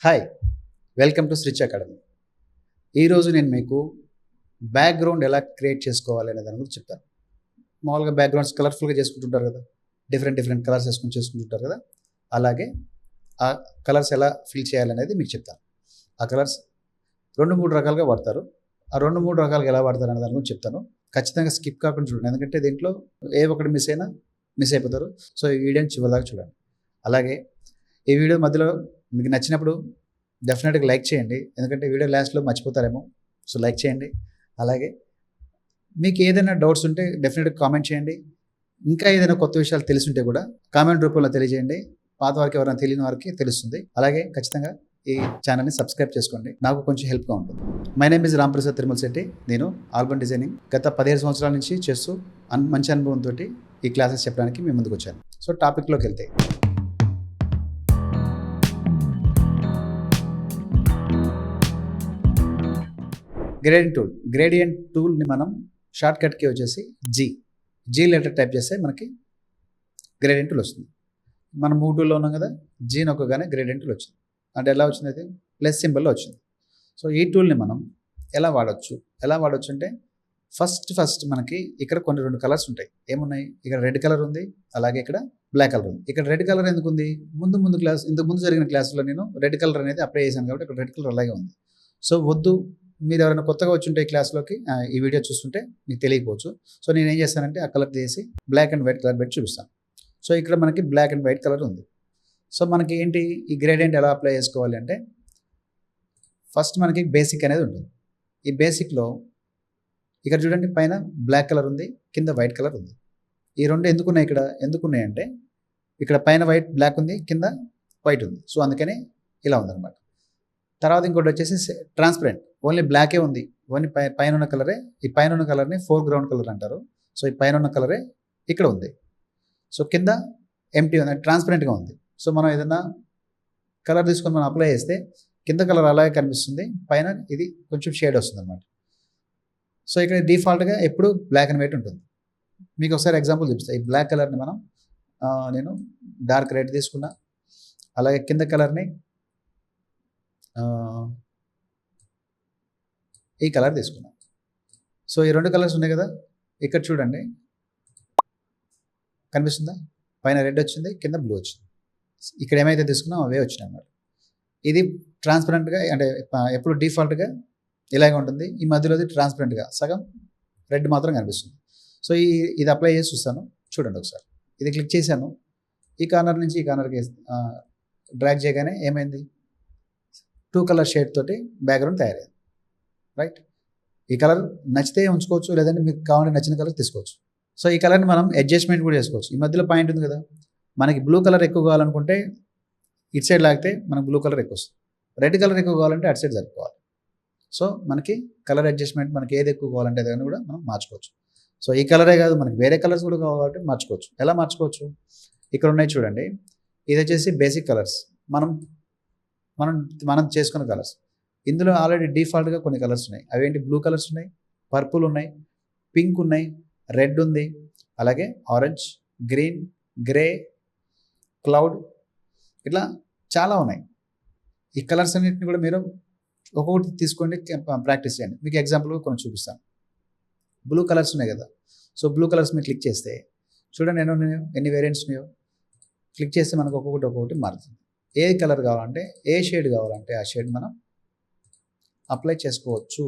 Hi, welcome to స్రిచ్ academy. ఈరోజు నేను మీకు బ్యాక్గ్రౌండ్ ఎలా క్రియేట్ చేసుకోవాలి అనే దాని గురించి చెప్తాను. మామూలుగా బ్యాక్గ్రౌండ్స్ కలర్ఫుల్గా చేసుకుంటుంటారు కదా, డిఫరెంట్ కలర్స్ వేసుకొని చేసుకుంటుంటారు కదా. అలాగే ఆ కలర్స్ ఎలా ఫిల్ చేయాలనేది మీకు చెప్తాను. ఆ కలర్స్ 2-3 రకాలుగా వాడతారు. ఆ 2-3 రకాలుగా ఎలా వాడతారు అనే దాని గురించి చెప్తాను. ఖచ్చితంగా స్కిప్ కాకుండా చూడండి, ఎందుకంటే దీంట్లో ఏ ఒకటి మిస్ అయిపోతారు. సో ఈ వీడియోని చివరిదాకా చూడండి. అలాగే ఈ వీడియో మధ్యలో మీకు నచ్చినప్పుడు డెఫినెట్గా లైక్ చేయండి, ఎందుకంటే వీడియో లాస్ట్లో మర్చిపోతారేమో. సో లైక్ చేయండి. అలాగే మీకు ఏదైనా డౌట్స్ ఉంటే డెఫినెట్గా కామెంట్ చేయండి. ఇంకా ఏదైనా కొత్త విషయాలు తెలిసి ఉంటే కూడా కామెంట్ రూపంలో తెలియజేయండి. పాత వారికి ఎవరైనా తెలియని వారికి తెలుస్తుంది. అలాగే ఖచ్చితంగా ఈ ఛానల్ని సబ్స్క్రైబ్ చేసుకోండి, నాకు కొంచెం హెల్ప్గా ఉంటుంది. My name is Ramprasad Tirumala Shetty. నేను ఆల్బమ్ డిజైనింగ్ గత 15 సంవత్సరాల నుంచి చేస్తూ మంచి అనుభవంతో ఈ క్లాసెస్ చెప్పడానికి మీ ముందుకు వచ్చాను. సో టాపిక్లోకి వెళ్తే, గ్రేడియంట్ టూల్ని మనం షార్ట్ కట్కి వచ్చేసి జీ లెటర్ టైప్ చేస్తే మనకి గ్రేడియంట్ టూల్ వస్తుంది. మనం మూటూల్లో ఉన్నాం కదా, జీ నొక్కగానే గ్రేడియంట్ టూల్ వచ్చింది. అంటే ఎలా వచ్చింది? అది ప్లస్ సింబల్లో వచ్చింది. సో ఈ టూల్ని మనం ఎలా వాడచ్చు అంటే ఫస్ట్ మనకి ఇక్కడ కొన్ని 2 కలర్స్ ఉంటాయి. ఏమున్నాయి? ఇక్కడ రెడ్ కలర్ ఉంది, అలాగే ఇక్కడ బ్లాక్ కలర్ ఉంది. ఇక్కడ రెడ్ కలర్ ఎందుకు ఉంది? ఇంతకు ముందు జరిగిన క్లాసులో నేను రెడ్ కలర్ అనేది అప్లై చేశాను కాబట్టి ఇక్కడ రెడ్ కలర్ అలాగే ఉంది. సో వద్దు, మీరు ఎవరైనా కొత్తగా వచ్చి ఉంటే ఈ క్లాస్లోకి ఈ వీడియో చూస్తుంటే మీకు తెలియకపోవచ్చు. సో నేను ఏం చేస్తానంటే ఆ కలర్ తీసి బ్లాక్ అండ్ వైట్ కలర్ పెట్టి చూపిస్తాను. సో ఇక్కడ మనకి బ్లాక్ అండ్ వైట్ కలర్ ఉంది. సో మనకి ఏంటి, ఈ గ్రేడియంట్ ఎలా అప్లై చేసుకోవాలి అంటే ఫస్ట్ మనకి బేసిక్ అనేది ఉంటుంది. ఈ బేసిక్లో ఇక్కడ చూడండి, పైన బ్లాక్ కలర్ ఉంది, కింద వైట్ కలర్ ఉంది. ఈ రెండు ఎందుకున్నాయంటే ఇక్కడ పైన బ్లాక్ ఉంది, కింద వైట్ ఉంది. సో అందుకని ఇలా ఉందన్నమాట. తర్వాత ఇంకోటి వచ్చేసి ట్రాన్స్పరెంట్, ఓన్లీ బ్లాకే ఉంది, ఓన్లీ పైన ఉన్న కలరే. ఈ పైన ఉన్న కలర్ని ఫోర్గ్రౌండ్ కలర్ అంటారు. సో ఈ పైన ఉన్న కలరే ఇక్కడ ఉంది. సో కింద ఎంటీ ఉంది, ట్రాన్స్పరెంట్గా ఉంది. సో మనం ఏదైనా కలర్ తీసుకొని మనం అప్లై చేస్తే కింద కలర్ అలాగే కనిపిస్తుంది, పైన ఇది కొంచెం షేడ్ వస్తుంది అనమాట. సో ఇక్కడ డిఫాల్ట్గా ఎప్పుడు బ్లాక్ అండ్ వైట్ ఉంటుంది. మీకు ఒకసారి ఎగ్జాంపుల్ చూపిస్తాను. ఈ బ్లాక్ కలర్ని నేను డార్క్ రెడ్ తీసుకున్నా, అలాగే కింద కలర్ని ఈ కలర్ తీసుకున్నా. సో ఈ 2 కలర్స్ ఉన్నాయి కదా, ఇక్కడ చూడండి కనిపిస్తుందా? పైన రెడ్ వచ్చింది, కింద బ్లూ వచ్చింది. ఇక్కడ ఏమైతే తీసుకున్నామో అవే వచ్చినాయి అన్నమాట. ఇది ట్రాన్స్పరెంట్గా, అంటే ఎప్పుడు డిఫాల్ట్గా ఇలాగే ఉంటుంది. ఈ మధ్యలోది ట్రాన్స్పరెంట్గా సగం రెడ్ మాత్రం కనిపిస్తుంది. సో ఇది అప్లై చేసి చూస్తాను, చూడండి ఒకసారి. ఇది క్లిక్ చేశాను, ఈ కార్నర్ నుంచి ఈ కార్నర్కి డ్రాగ్ చేయగానే ఏమైంది, 2 కలర్ షేడ్ తోటి బ్యాక్గ్రౌండ్ తయారైంది. రైట్, ఈ కలర్ నచ్చితే ఉంచుకోవచ్చు, లేదంటే మీకు కావాలంటే నచ్చిన కలర్ తీసుకోవచ్చు. సో ఈ కలర్ని మనం అడ్జస్ట్మెంట్ కూడా చేసుకోవచ్చు. ఈ మధ్యలో పాయింట్ ఉంది కదా, మనకి బ్లూ కలర్ ఎక్కువ కావాలనుకుంటే ఇటు సైడ్ లాగితే మనకు బ్లూ కలర్ ఎక్కువ వస్తుంది. రెడ్ కలర్ ఎక్కువ కావాలంటే అటు సైడ్ జరుపుకోవాలి. సో మనకి కలర్ అడ్జస్ట్మెంట్ మనకి ఏది ఎక్కువ కావాలంటే దాన్ని కూడా మనం మార్చుకోవచ్చు. సో ఈ కలరే కాదు, మనకి వేరే కలర్స్ కూడా కావాలంటే మార్చుకోవచ్చు. ఎలా మార్చుకోవచ్చు? ఇక్కడ ఉన్నాయి చూడండి. ఇది వచ్చేసి బేసిక్ కలర్స్, మనం చేసుకున్న కలర్స్. ఇందులో ఆల్రెడీ డిఫాల్ట్గా కొన్ని కలర్స్ ఉన్నాయి. అవేంటి? బ్లూ కలర్స్ ఉన్నాయి, పర్పుల్ ఉన్నాయి, పింక్ ఉన్నాయి, రెడ్ ఉంది, అలాగే ఆరెంజ్, గ్రీన్, గ్రే, క్లౌడ్, ఇట్లా చాలా ఉన్నాయి. ఈ కలర్స్ అన్నింటిని కూడా మీరు ఒక్కొక్కటి తీసుకోండి, ప్రాక్టీస్ చేయండి. మీకు ఎగ్జాంపుల్గా కొన్ని చూపిస్తాను. బ్లూ కలర్స్ ఉన్నాయి కదా, సో బ్లూ కలర్స్ మీరు క్లిక్ చేస్తే చూడండి ఎన్ని వేరియంట్స్ ఉన్నాయో. క్లిక్ చేస్తే మనకు ఒక్కొక్కటి మారుతుంది. ఏ కలర్ కావాలంటే, ఏ షేడ్ కావాలంటే ఆ షేడ్ మనం అప్లై చేసుకోవచ్చు.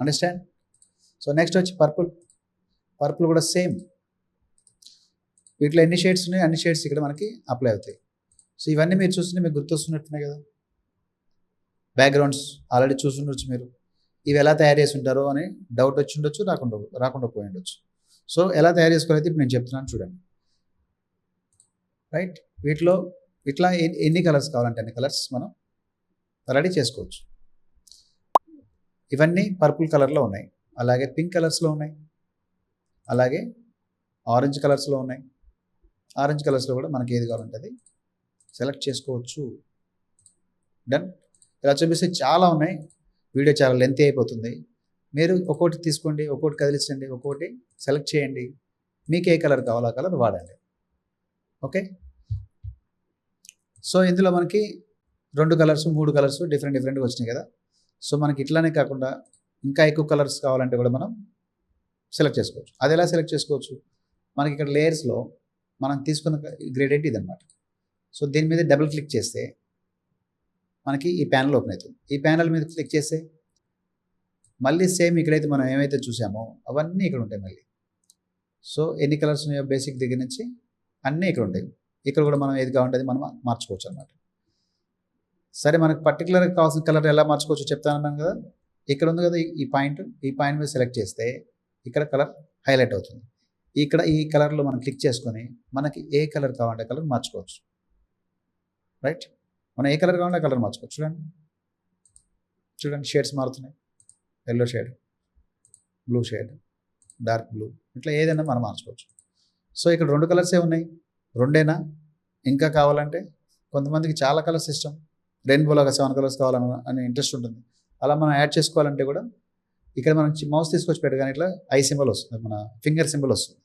అండర్స్టాండ్? సో నెక్స్ట్ వచ్చి పర్పుల్ కూడా సేమ్. వీటిలో ఎన్ని షేడ్స్ ఉన్నాయి, అన్ని షేడ్స్ ఇక్కడ మనకి అప్లై అవుతాయి. సో ఇవన్నీ మీరు చూస్తుంటే మీకు గుర్తొస్తున్నట్టున్నాయి కదా. బ్యాక్గ్రౌండ్స్ ఆల్రెడీ చూస్తుండొచ్చు మీరు. ఇవి ఎలా తయారు చేసి ఉంటారో అని డౌట్ వచ్చి ఉండొచ్చు, రాకుండా పోయి ఉండొచ్చు. సో ఎలా తయారు చేసుకోవాలైతే ఇప్పుడు నేను చెప్తున్నాను, చూడండి. రైట్, వీటిలో ఇట్లా ఎన్ని కలర్స్ కావాలంటే అన్ని కలర్స్ మనం రెడీ చేసుకోవచ్చు. ఇవన్నీ పర్పుల్ కలర్లో ఉన్నాయి, అలాగే పింక్ కలర్స్లో ఉన్నాయి, అలాగే ఆరెంజ్ కలర్స్లో ఉన్నాయి. ఆరెంజ్ కలర్స్లో కూడా మనకి ఏది కావాలంటే అది సెలెక్ట్ చేసుకోవచ్చు. డన్. ఇలా చూపిస్తే చాలా ఉన్నాయి, వీడియో చాలా లెంతీ అయిపోతుంది. మీరు ఒక్కొక్కటి తీసుకోండి, ఒక్కొక్కటి కదిలించండి, ఒక్కొక్కటి సెలెక్ట్ చేయండి. మీకు ఏ కలర్ కావాలో ఆ కలర్ వాడండి. ఓకే, సో ఇందులో మనకి 2 కలర్స్ 3 కలర్స్ డిఫరెంట్గా వచ్చినాయి కదా. సో మనకి ఇట్లానే కాకుండా ఇంకా ఎక్కువ కలర్స్ కావాలంటే కూడా మనం సెలెక్ట్ చేసుకోవచ్చు. అది ఎలా సెలెక్ట్ చేసుకోవచ్చు, మనకి ఇక్కడ లేయర్స్లో మనం తీసుకున్న గ్రేడియంట్ ఇదనమాట. సో దీని మీద డబుల్ క్లిక్ చేస్తే మనకి ఈ ప్యానల్ ఓపెన్ అవుతుంది. ఈ ప్యానల్ మీద క్లిక్ చేస్తే మళ్ళీ సేమ్ ఇక్కడైతే మనం ఏమైతే చూసామో అవన్నీ ఇక్కడ ఉంటాయి మళ్ళీ. సో ఎన్ని కలర్స్ ఉన్నాయో బేసిక్ దగ్గర నుంచి అన్నీ ఇక్కడ ఉంటాయి. ఇక్కడ కూడా మనం ఏది కావాలంటే అది మనం మార్చుకోవచ్చు అనమాట. సరే, మనకు పర్టికులర్గా కావాల్సిన కలర్ ఎలా మార్చుకోవచ్చు చెప్తానన్నాను కదా. ఇక్కడ ఉంది కదా ఈ పాయింట్ మీద సెలెక్ట్ చేస్తే ఇక్కడ కలర్ హైలైట్ అవుతుంది. ఇక్కడ ఈ కలర్లో మనం క్లిక్ చేసుకొని మనకి ఏ కలర్ కావాలంటే కలర్ మార్చుకోవచ్చు. రైట్, మనం ఏ కలర్ కావాలంటే కలర్ మార్చుకోవచ్చు. చూడండి షేడ్స్ మారుతున్నాయి. Yellow shade, blue shade, dark blue, ఇట్లా ఏదైనా మనం మార్చుకోవచ్చు. సో ఇక్కడ 2 కలర్సే ఉన్నాయి, 2ఏనా ఇంకా కావాలంటే కొంతమందికి చాలా కలర్స్ ఇష్టం, రెయిన్బోలాగా 7 కలర్స్ కావాలని ఇంట్రెస్ట్ ఉంటుంది. అలా మనం యాడ్ చేసుకోవాలంటే కూడా ఇక్కడ మనం మౌస్ తీసుకొచ్చి పెట్టగానే ఇట్లా ఐ సింబల్ వస్తుంది, మన ఫింగర్ సింబల్ వస్తుంది.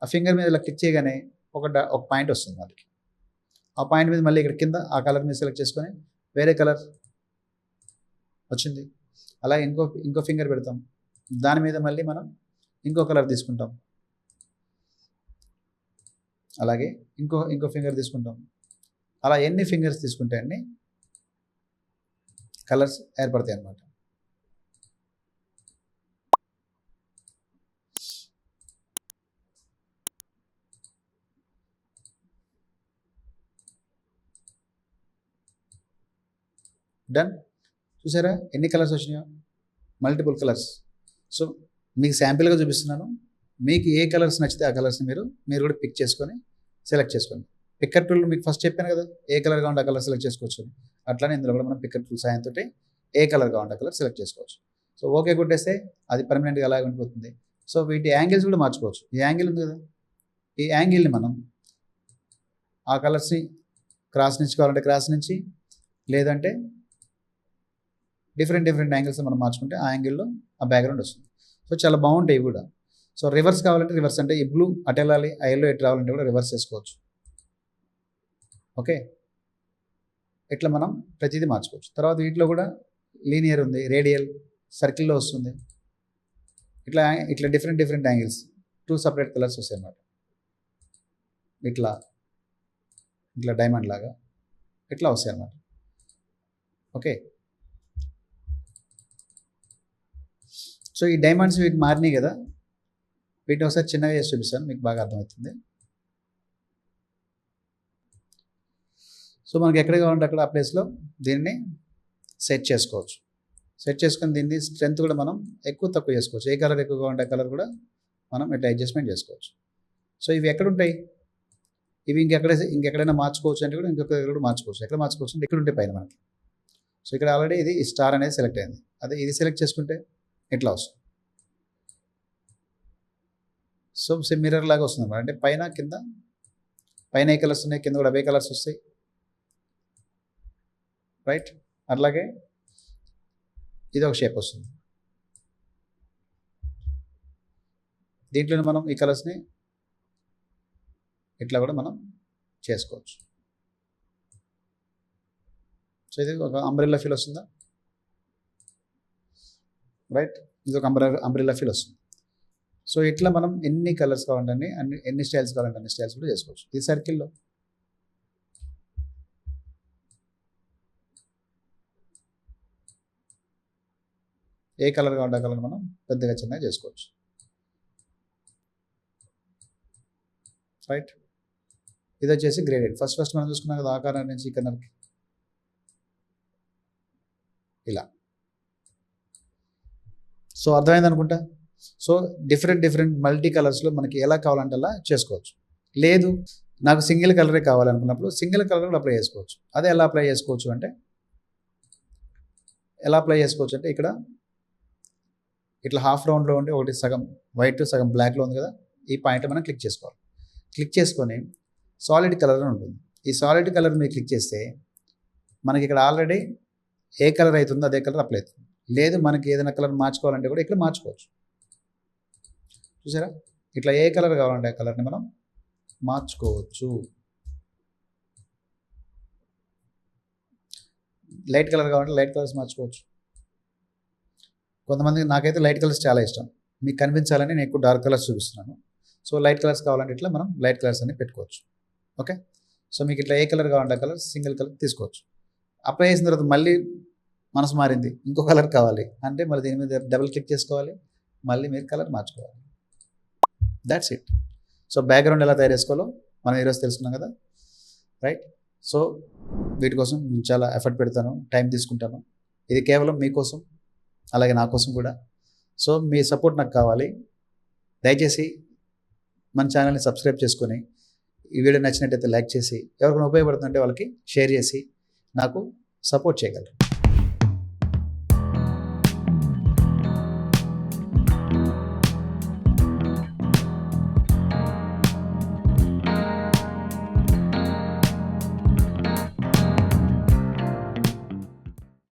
ఆ ఫింగర్ మీద ఇలా క్లిక్ చేయగానే ఒక పాయింట్ వస్తుంది మనకి. ఆ పాయింట్ మీద మళ్ళీ ఇక్కడ కింద ఆ కలర్ మీద సెలెక్ట్ చేసుకొని వేరే కలర్ వచ్చింది. అలా ఇంకో ఫింగర్ పెడతాం, దాని మీద మళ్ళీ మనం ఇంకో కలర్ తీసుకుంటాం. అలాగే ఇంకో ఫింగర్ తీసుకుంటాం. అలా ఎన్ని ఫింగర్స్ తీసుకుంటే అన్ని కలర్స్ ఏర్పడతాయి అన్నమాట. డన్. చూసారా ఎన్ని కలర్స్ వచ్చినాయో, మల్టిపుల్ కలర్స్. సో మీకు శాంపిల్గా చూపిస్తున్నాను. మీకు ఏ కలర్స్ నచ్చితే ఆ కలర్స్ని మీరు కూడా పిక్ చేసుకొని సెలెక్ట్ చేసుకోండి. పిక్కర్ టూల్ మీకు ఫస్ట్ చెప్పాను కదా, ఏ కలర్ కావాలంటే ఆ కలర్ సెలెక్ట్ చేసుకోవచ్చు. అట్లానే ఇందులో కూడా మనం పిక్కర్ టూల్ సాయంతో ఏ కలర్ కావాలంటే ఆ కలర్ సెలెక్ట్ చేసుకోవచ్చు. సో ఓకే కొట్టేస్తే అది పర్మనెంట్గా అలాగే ఉండిపోతుంది. సో వీటి యాంగిల్స్ కూడా మార్చుకోవచ్చు. ఈ యాంగిల్ ఉంది కదా, ఈ యాంగిల్ని మనం ఆ కలర్స్ని క్రాస్ నుంచి కావాలంటే క్రాస్ నుంచి, లేదంటే డిఫరెంట్ యాంగిల్స్ మనం మార్చుకుంటే ఆ యాంగిల్లో ఆ బ్యాక్గ్రౌండ్ వస్తుంది. సో చాలా బాగుంటాయి ఇవి కూడా. సో రివర్స్ కావాలంటే రివర్స్, అంటే ఈ బ్లూ అటు వెళ్ళాలి, ఆ ఎల్లో ఎటు రావాలంటే కూడా రివర్స్ చేసుకోవచ్చు. ఓకే, ఇట్లా మనం ప్రతిదీ మార్చుకోవచ్చు. తర్వాత వీటిలో కూడా లీనియర్ ఉంది, రేడియల్, సర్కిల్లో వస్తుంది. ఇట్లా డిఫరెంట్ యాంగిల్స్ 2 సపరేట్ కలర్స్ వస్తాయి అన్నమాట. ఇట్లా డైమండ్ లాగా ఇట్లా వస్తాయి అన్నమాట. ఓకే, సో ఈ డైమండ్స్ వీటి మారినాయి కదా, వీటిని ఒకసారి చిన్నగా చేసి చూపిస్తాను, మీకు బాగా అర్థమవుతుంది. సో మనకి ఎక్కడ కావాలంటే అక్కడ ఆ ప్లేస్లో దీన్ని సెట్ చేసుకోవచ్చు. సెట్ చేసుకొని దీన్ని స్ట్రెంత్ కూడా మనం ఎక్కువ తక్కువ చేసుకోవచ్చు. ఏ కలర్ ఎక్కువ కావాలంటే ఆ కలర్ కూడా మనం ఇట్లా అడ్జస్ట్మెంట్ చేసుకోవచ్చు. సో ఇవి ఎక్కడ ఉంటాయి, ఇవి ఇంకెక్కడైనా మార్చుకోవచ్చు అంటే కూడా ఇంకొక దగ్గర కూడా మార్చుకోవచ్చు. ఎక్కడ మార్చుకోవచ్చు అంటే ఇక్కడ ఉంటే పైన మనకి. సో ఇక్కడ ఆల్రెడీ ఇది స్టార్ అనేది సెలెక్ట్ అయింది. అదే ఇది సెలెక్ట్ చేసుకుంటే ఇట్లా వస్తుంది. సో సేమ్ మిర్రర్ లాగా వస్తుంది అన్నమాట. అంటే పైన ఏ కలర్స్ ఉన్నాయి, కింద కూడా అవే కలర్స్ వస్తాయి. రైట్, అట్లాగే ఇది ఒక షేప్ వస్తుంది. దీంట్లోనే మనం ఈ కలర్స్ని ఇట్లా కూడా మనం చేసుకోవచ్చు. సో ఇది ఒక అంబ్రెల్లా ఫీల్ వస్తుందా, రైట్, ఇది ఒక అంబ్రెల్లా ఫీల్ వస్తుంది. సో ఇట్లా మనం ఎన్ని కలర్స్ కావాలంటే ఎన్ని స్టైల్స్ కావాలంటే అన్ని స్టైల్స్ కూడా చేసుకోవచ్చు. ఈ సర్కిల్లో ఏ కలర్ కావాలంటే ఆ కలర్ మనం పెద్దగా చిన్నగా చేసుకోవచ్చు. రైట్, ఇది వచ్చేసి గ్రేడెడ్. ఫస్ట్ మనం చూసుకున్నాం కదా, ఆ కలర్ నుంచి ఈ కలర్కి ఇలా. సో అర్థమైంది అనుకుంటా. సో డిఫరెంట్ మల్టీ కలర్స్లో మనకి ఎలా కావాలంటే అలా చేసుకోవచ్చు. లేదు నాకు సింగిల్ కలరే కావాలనుకున్నప్పుడు సింగిల్ కలర్ కూడా అప్లై చేసుకోవచ్చు. అదే ఎలా అప్లై చేసుకోవచ్చు అంటే ఇక్కడ ఇట్లా హాఫ్ రౌండ్లో ఉండి ఒకటి సగం వైట్ సగం బ్లాక్లో ఉంది కదా, ఈ పాయింట్ మనం క్లిక్ చేసుకోవాలి. క్లిక్ చేసుకొని సాలిడ్ కలర్ అని ఉంటుంది. ఈ సాలిడ్ కలర్ మీద క్లిక్ చేస్తే మనకి ఇక్కడ ఆల్రెడీ ఏ కలర్ అవుతుందో అదే కలర్ అప్లై అవుతుంది. లేదు మనకి ఏదైనా కలర్ మార్చుకోవాలంటే కూడా ఇక్కడ మార్చుకోవచ్చు. చూసారా, ఇట్లా ఏ కలర్ కావాలంటే ఆ కలర్ని మనం మార్చుకోవచ్చు. లైట్ కలర్ కావాలంటే లైట్ కలర్స్ మార్చుకోవచ్చు. కొంతమంది నాకైతే లైట్ కలర్స్ చాలా ఇష్టం. మీకు కనిపించాలని నేను ఎక్కువ డార్క్ కలర్స్ చూపిస్తున్నాను. సో లైట్ కలర్స్ కావాలంటే ఇట్లా మనం లైట్ కలర్స్ అని పెట్టుకోవచ్చు. ఓకే. సో మీకు ఇట్లా ఏ కలర్ కావాలంటే ఆ కలర్ సింగిల్ కలర్ తీసుకోవచ్చు. అప్లై చేసిన తర్వాత మళ్ళీ మనసు మారింది, ఇంకో కలర్ కావాలి అంటే మళ్ళీ దీని మీద డబుల్ క్లిక్ చేసుకోవాలి, మళ్ళీ మీరు కలర్ మార్చుకోవాలి. That's it. సో బ్యాక్గ్రౌండ్ ఎలా తయారు చేసుకోవాలో మనం ఈరోజు తెలుసుకున్నాం కదా, రైట్. సో వీటి కోసం నేను చాలా ఎఫర్ట్ పెడతాను, టైం తీసుకుంటాను. ఇది కేవలం మీకోసం, అలాగే నా కోసం కూడా. సో మీ సపోర్ట్ నాకు కావాలి. దయచేసి మన ఛానల్ని సబ్స్క్రైబ్ చేసుకొని, ఈ వీడియో నచ్చినట్టయితే లైక్ చేసి, ఎవరికైనా ఉపయోగపడుతుందంటే వాళ్ళకి షేర్ చేసి నాకు సపోర్ట్ చేయగలరు.